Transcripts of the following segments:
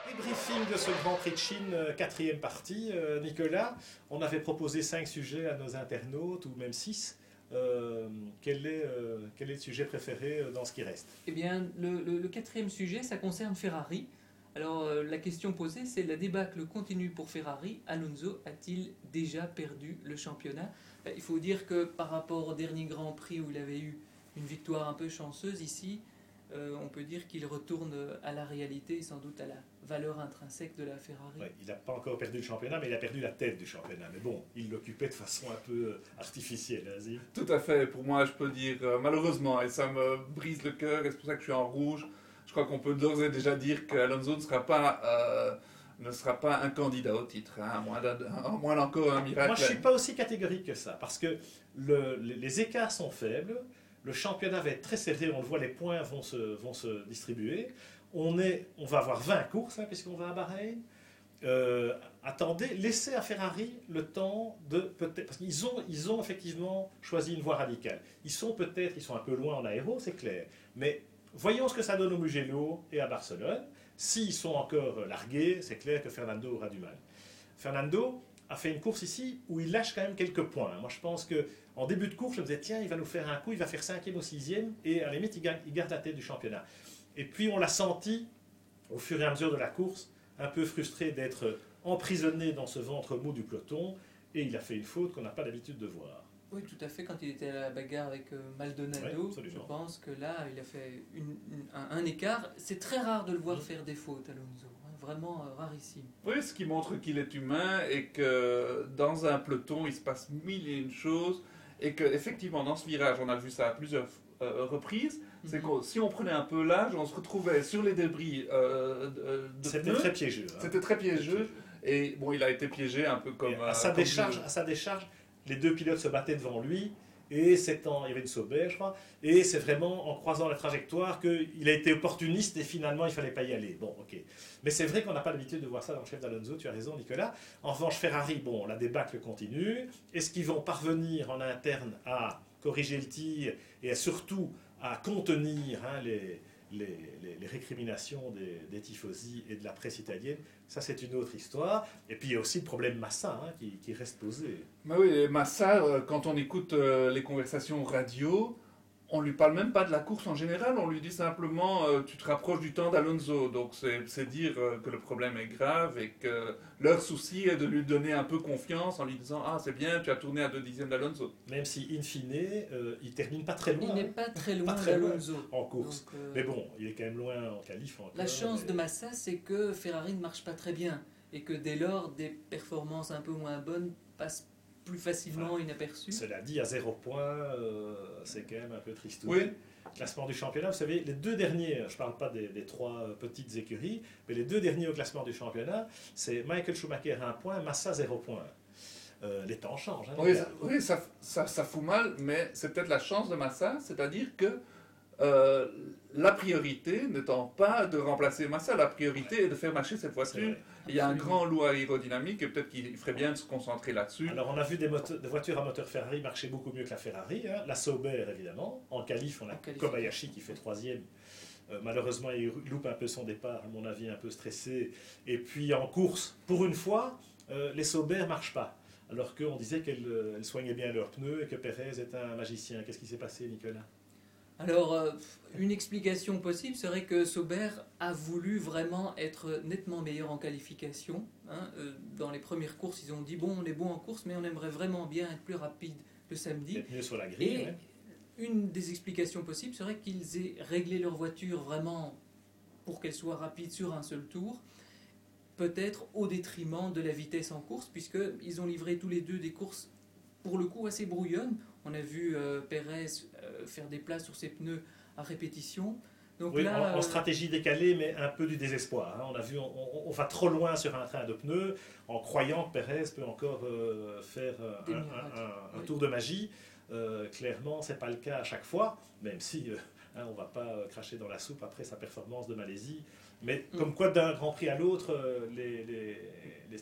Débriefing de ce Grand Prix de Chine, quatrième partie. Nicolas, on avait proposé 5 sujets à nos internautes, ou même 6. Quel est le sujet préféré dans ce qui reste? Eh bien, le quatrième sujet, ça concerne Ferrari. Alors, la question posée, c'est la débâcle continue pour Ferrari. Alonso a-t-il déjà perdu le championnat? Il faut dire que par rapport au dernier Grand Prix où il avait eu une victoire un peu chanceuse, ici, on peut dire qu'il retourne à la réalité et sans doute à la valeur intrinsèque de la Ferrari. Ouais, il n'a pas encore perdu le championnat, mais il a perdu la tête du championnat. Mais bon, il l'occupait de façon un peu artificielle, hein, Zim. Tout à fait, pour moi je peux dire malheureusement, et ça me brise le cœur, et c'est pour ça que je suis en rouge. Je crois qu'on peut d'ores et déjà dire qu'Alonso ne sera pas un candidat au titre, hein, à moins d'encore un miracle. Moi, je ne suis pas aussi catégorique que ça, parce que les écarts sont faibles, le championnat va être très serré, on le voit, les points vont se distribuer. On va avoir 20 courses, hein, puisqu'on va à Bahreïn. Attendez, laissez à Ferrari le temps de peut-être, parce qu'ils ont effectivement choisi une voie radicale. Ils sont un peu loin en aéro, c'est clair, mais voyons ce que ça donne au Mugello et à Barcelone. S'ils sont encore largués, c'est clair que Fernando aura du mal. Fernando a fait une course ici où il lâche quand même quelques points. Moi, je pense qu'en début de course, je me disais, tiens, il va nous faire un coup, il va faire 5e ou 6e, et à la limite, il garde la tête du championnat. Et puis, on l'a senti, au fur et à mesure de la course, un peu frustré d'être emprisonné dans ce ventre mou du peloton, et il a fait une faute qu'on n'a pas l'habitude de voir. Oui, tout à fait. Quand il était à la bagarre avec Maldonado, oui, je pense que là, il a fait un écart. C'est très rare de le voir faire des fautes, Alonso. Hein, vraiment rarissime. Oui, ce qui montre qu'il est humain et que dans un peloton, il se passe mille et une choses. Et qu'effectivement, dans ce virage, on a vu ça à plusieurs reprises, c'est que si on prenait un peu l'âge, on se retrouvait sur les débris de C'était pneus. très piégeux. Hein. C'était très piégeux. Et bon, il a été piégé un peu comme... À sa décharge, les deux pilotes se battaient devant lui, et il y avait une Sauber, je crois, et c'est vraiment en croisant la trajectoire qu'il a été opportuniste et finalement il ne fallait pas y aller. Bon, ok. Mais c'est vrai qu'on n'a pas l'habitude de voir ça dans le chef d'Alonso, tu as raison Nicolas. En revanche, Ferrari, bon, la débâcle continue. Est-ce qu'ils vont parvenir en interne à corriger le tir et surtout à contenir les récriminations des tifosi et de la presse italienne? Ça, c'est une autre histoire. Et puis, il y a aussi le problème Massa qui reste posé. Mais oui, Massa, quand on écoute les conversations radio, on lui parle même pas de la course en général, on lui dit simplement tu te rapproches du temps d'Alonso. Donc c'est dire que le problème est grave et que leur souci est de lui donner un peu confiance en lui disant ah c'est bien, tu as tourné à 2 dixièmes d'Alonso. Même si, in fine, il termine pas très loin. Il n'est pas très loin d'Alonso en course. Donc, mais bon, il est quand même loin en qualif encore. La chance de Massa, c'est que Ferrari ne marche pas très bien et que dès lors, des performances un peu moins bonnes passent plus facilement inaperçues. Cela dit, à 0 point, c'est quand même un peu triste. Oui. Classement du championnat, vous savez, les 2 derniers, je ne parle pas des 3 petites écuries, mais les 2 derniers au classement du championnat, c'est Michael Schumacher 1 point, Massa 0 point. Les temps changent. Hein, oui, ça fout mal, mais c'est peut-être la chance de Massa, c'est-à-dire que la priorité n'étant pas de remplacer Massa, la priorité est de faire marcher cette voiture. Il y a un grand lot aérodynamique et peut-être qu'il ferait bien de se concentrer là-dessus. Alors on a vu des voitures à moteur Ferrari marcher beaucoup mieux que la Ferrari, hein. La Sauber évidemment, en qualif on a Kobayashi qui fait 3e. Malheureusement il loupe un peu son départ, à mon avis un peu stressé. Et puis en course, pour une fois, les Sauber ne marchent pas. Alors qu'on disait qu'elles soignaient bien leurs pneus et que Pérez est un magicien. Qu'est-ce qui s'est passé, Nicolas ? Alors, une explication possible serait que Sauber a voulu vraiment être nettement meilleur en qualification. Hein. Dans les premières courses, ils ont dit bon, on est bon en course, mais on aimerait vraiment bien être plus rapide le samedi. Être mieux sur la grille. Et ouais. une des explications possibles serait qu'ils aient réglé leur voiture vraiment pour qu'elle soit rapide sur un seul tour, peut-être au détriment de la vitesse en course, puisqu'ils ont livré tous les deux des courses pour le coup assez brouillonne. On a vu Pérez faire des plats sur ses pneus à répétition. Donc oui, là, en stratégie décalée, mais un peu du désespoir. Hein. On a vu, on va trop loin sur un train de pneus en croyant que Pérez peut encore faire un tour de magie. Clairement, c'est pas le cas à chaque fois, même si Hein, on ne va pas cracher dans la soupe après sa performance de Malaisie. Mais comme quoi, d'un Grand Prix à l'autre,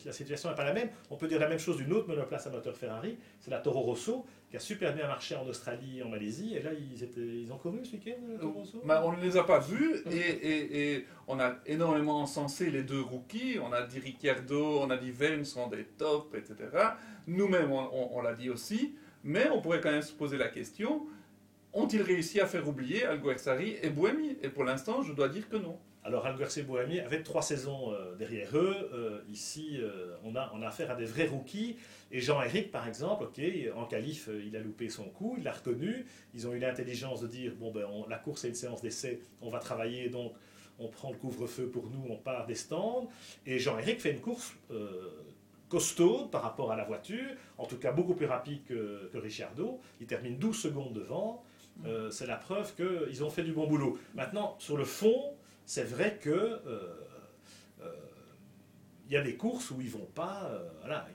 la situation n'est pas la même. On peut dire la même chose d'une autre monoplace à moteur Ferrari, c'est la Toro Rosso, qui a super bien marché en Australie et en Malaisie. Et là, ils ont couru ce week-end, la Toro Rosso? On ne les a pas vus et on a énormément encensé les deux rookies. On a dit Ricciardo, on a dit Vance sont des tops, etc. Nous-mêmes, on l'a dit aussi. Mais on pourrait quand même se poser la question, ont-ils réussi à faire oublier Alguersuari et Buemi? Et pour l'instant, je dois dire que non. Alors, Alguersuari et Buemi avaient 3 saisons derrière eux. Ici, on a affaire à des vrais rookies. Et Jean-Éric, par exemple, en qualif, il a loupé son coup, il l'a reconnu. Ils ont eu l'intelligence de dire, la course est une séance d'essai, on va travailler, donc on prend le couvre-feu pour nous, on part des stands. Et Jean-Éric fait une course costaude par rapport à la voiture, en tout cas beaucoup plus rapide que Ricciardo. Il termine 12 secondes devant. C'est la preuve qu'ils ont fait du bon boulot. Maintenant, sur le fond, c'est vrai que il y a des courses où ils vont pas,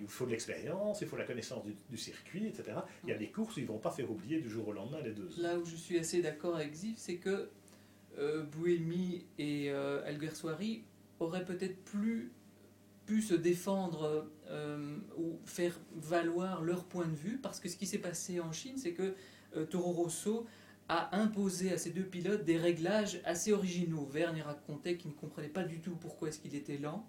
il faut de l'expérience, il faut la connaissance du circuit, etc. Il y a des courses où ils vont pas faire oublier du jour au lendemain les deux. Là où je suis assez d'accord avec Ziv, c'est que Buemi et Alguersuari auraient peut-être plus pu se défendre ou faire valoir leur point de vue, parce que ce qui s'est passé en Chine, c'est que Toro Rosso a imposé à ces deux pilotes des réglages assez originaux. Vergne racontait qu'il ne comprenait pas du tout pourquoi est-ce qu'il était lent,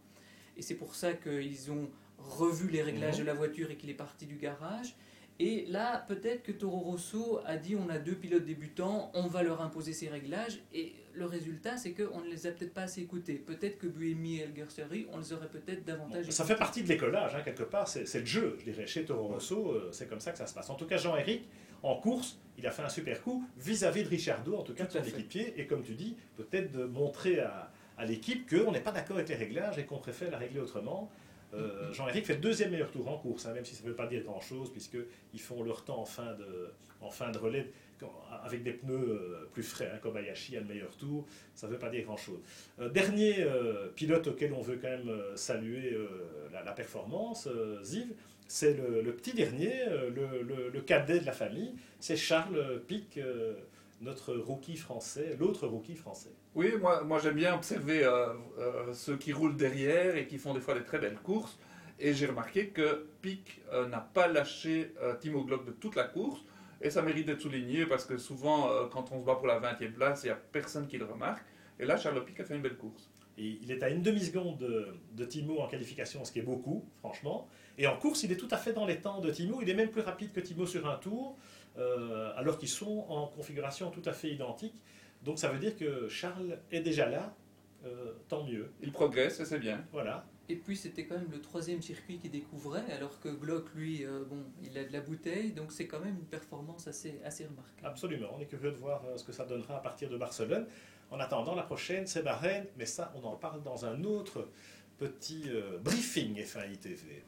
et c'est pour ça qu'ils ont revu les réglages de la voiture et qu'il est parti du garage. Et là, peut-être que Toro Rosso a dit on a 2 pilotes débutants, on va leur imposer ces réglages, et le résultat c'est qu'on ne les a peut-être pas assez écoutés. Peut-être que Buemi et Alguersuari, on les aurait peut-être davantage écoutés. Ça fait partie de l'écolage, quelque part, c'est le jeu, je dirais, chez Toro Rosso, c'est comme ça que ça se passe. En tout cas, Jean-Éric, en course, il a fait un super coup vis-à-vis de Ricciardo, en tout cas de son équipier, et comme tu dis, peut-être de montrer à l'équipe qu'on n'est pas d'accord avec les réglages et qu'on préfère la régler autrement. Jean-Éric fait le 2e meilleur tour en course, même si ça ne veut pas dire grand-chose, puisqu'ils font leur temps en fin de relais, avec des pneus plus frais. Kobayashi a le meilleur tour, ça ne veut pas dire grand-chose. Dernier pilote auquel on veut quand même saluer la performance, Ziv, c'est le petit dernier, le cadet de la famille, c'est Charles Pic, notre rookie français, l'autre rookie français. Oui, moi j'aime bien observer ceux qui roulent derrière et qui font des fois des très belles courses. Et j'ai remarqué que Pic n'a pas lâché Timo Glock de toute la course. Et ça mérite d'être souligné parce que souvent, quand on se bat pour la 20e place, il n'y a personne qui le remarque. Et là, Charles Pic a fait une belle course. Et il est à une demi-seconde de Timo en qualification, ce qui est beaucoup, franchement. Et en course, il est tout à fait dans les temps de Timo. Il est même plus rapide que Timo sur un tour, alors qu'ils sont en configuration tout à fait identique. Donc ça veut dire que Charles est déjà là, tant mieux. Il progresse et c'est bien. Voilà. Et puis c'était quand même le 3e circuit qu'il découvrait, alors que Glock, lui, il a de la bouteille, donc c'est quand même une performance assez remarquable. Absolument, on est curieux de voir ce que ça donnera à partir de Barcelone. En attendant, la prochaine, c'est Bahreïn, mais ça, on en parle dans un autre petit briefing F1 ITV.